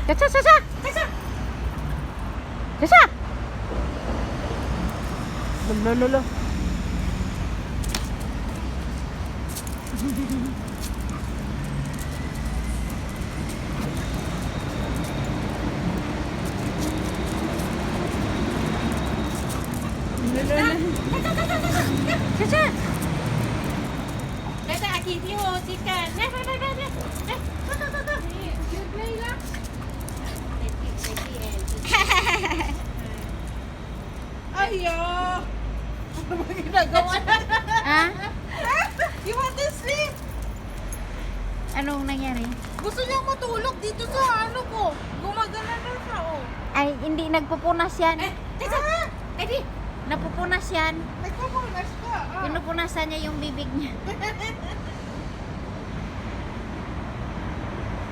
Chacha, chacha! Chacha! Chacha! Lolo. Chacha! Dada, akin yun, chicken. Ayo! Ano ba ginagawa na? Ah? You want to sleep? Anong nangyari? Gusto niya matulog dito sa ano ko. Gumagana na siya, oh. Ay, hindi nagpupunas yan. Chacha! Eddie! Napupunas yan. Nagpapunas ka, ah. Pinupunasan niya yung bibig niya.